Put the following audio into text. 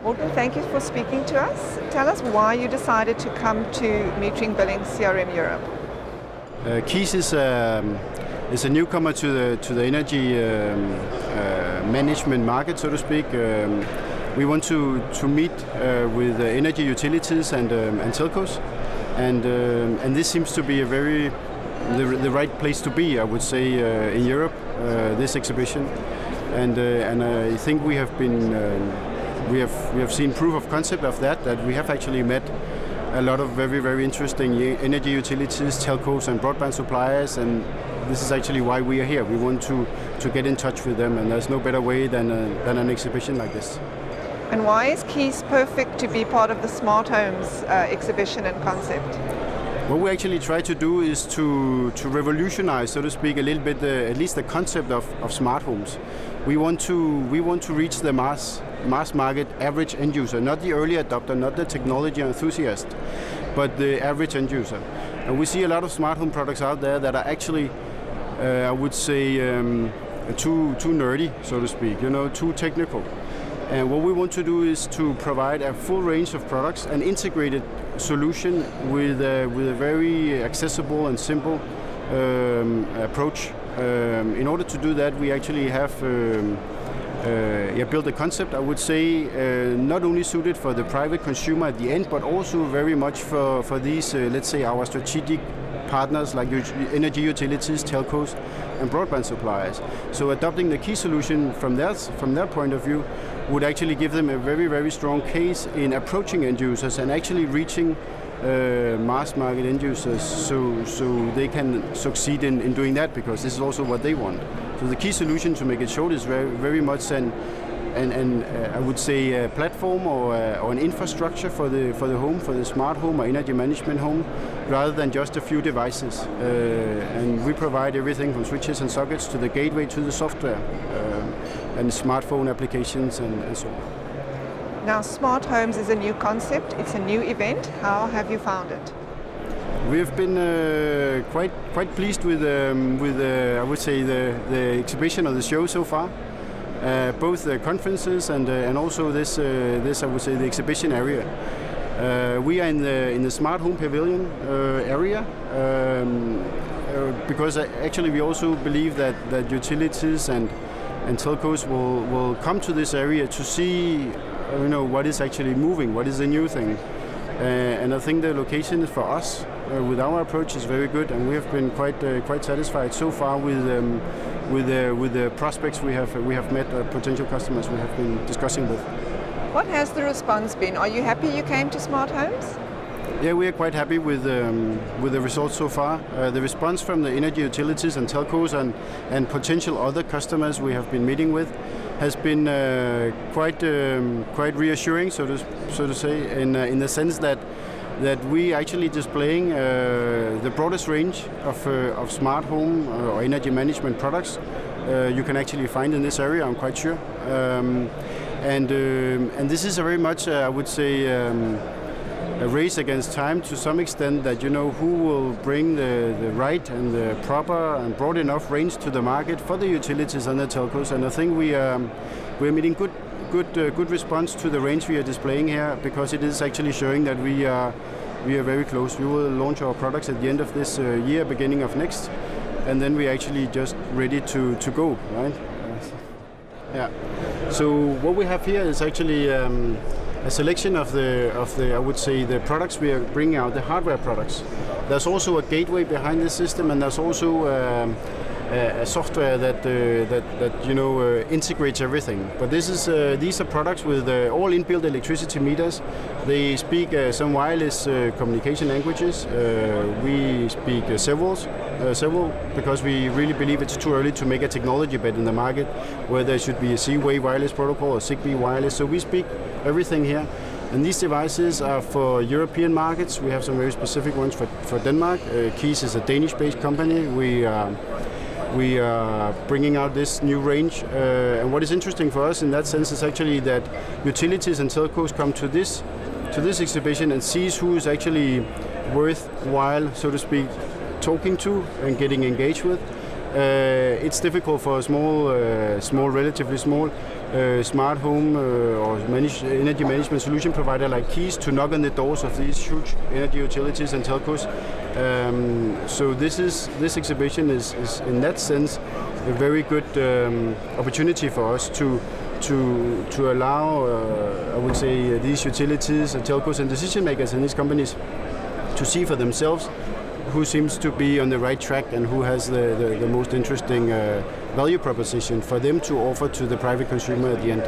Morten, thank you for speaking to us. Tell us why you decided to come to Metering Billing CRM Europe. Keys is a newcomer to the energy management market, so to speak. We want to meet with energy utilities and telcos, and this seems to be the right place to be, I would say, in Europe. This exhibition, and I think we have seen proof of concept of that we have actually met a lot of very interesting energy utilities, telcos and broadband suppliers, and this is actually why we are here. We want to get in touch with them, and there's no better way than an exhibition like this. And why is Keys perfect to be part of the Smart Homes exhibition and concept? What we actually try to do is to revolutionize, so to speak, a little bit at least the concept of smart homes. We want to reach the mass market average end user, not the early adopter, not the technology enthusiast, but the average end user. And we see a lot of smart home products out there that are actually, I would say, too nerdy, so to speak, too technical. And what we want to do is to provide a full range of products, an integrated solution with a very accessible and simple approach. In order to do that, we actually have built a concept, I would say, not only suited for the private consumer at the end, but also very much for these, let's say, our strategic partners like energy utilities, telcos, and broadband suppliers. So adopting the key solution from their point of view would actually give them a very strong case in approaching end users and actually reaching mass market end users, so they can succeed in doing that, because this is also what they want. So the key solution, to make it short, is very much an I would say a platform or an infrastructure for the home, for the smart home or energy management home, rather than just a few devices. And we provide everything from switches and sockets to the gateway to the software and smartphone applications and so on. Now, Smart Homes is a new concept. It's a new event. How have you found it? We have been quite pleased with I would say the exhibition or the show so far. Both the conferences and also this I would say the exhibition area. We are in the Smart Home Pavilion area because actually we also believe that utilities and telcos will come to this area to see what is actually moving, what is the new thing. And I think the location for us with our approach is very good, and we have been quite satisfied so far with the prospects we have met, potential customers we have been discussing with. What has the response been? Are you happy you came to Smart Homes? Yeah, we are quite happy with the results so far. The response from the energy utilities and telcos and potential other customers we have been meeting with has been quite reassuring, so to say, in the sense that we actually displaying the broadest range of smart home or energy management products you can actually find in this area, I'm quite sure. And this is a very much, I would say, a race against time to some extent, that who will bring the right and the proper and broad enough range to the market for the utilities and the telcos. And I think we're meeting good response to the range we are displaying here, because it is actually showing that we are very close. We will launch our products at the end of this year, beginning of next, and then we're actually just ready to go, right? Yeah. So what we have here is actually a selection of the I would say the products we are bringing out, the hardware products. There's also a gateway behind the system, and there's also a software that integrates everything. But these are products with all inbuilt electricity meters. They speak some wireless communication languages. We speak several, because we really believe it's too early to make a technology bet in the market where there should be a Z-Wave wireless protocol or Zigbee wireless. So we speak everything here. And these devices are for European markets. We have some very specific ones for Denmark. Keys is a Danish-based company. We are bringing out this new range. And what is interesting for us in that sense is actually that utilities and telcos come to this exhibition and sees who is actually worthwhile, so to speak, talking to and getting engaged with. It's difficult for a small, relatively small smart home or energy management solution provider like Keys to knock on the doors of these huge energy utilities and telcos. So this exhibition is in that sense a very good opportunity for us to allow, I would say, these utilities and telcos and decision makers in these companies to see for themselves who seems to be on the right track and who has the most interesting value proposition for them to offer to the private consumer at the end.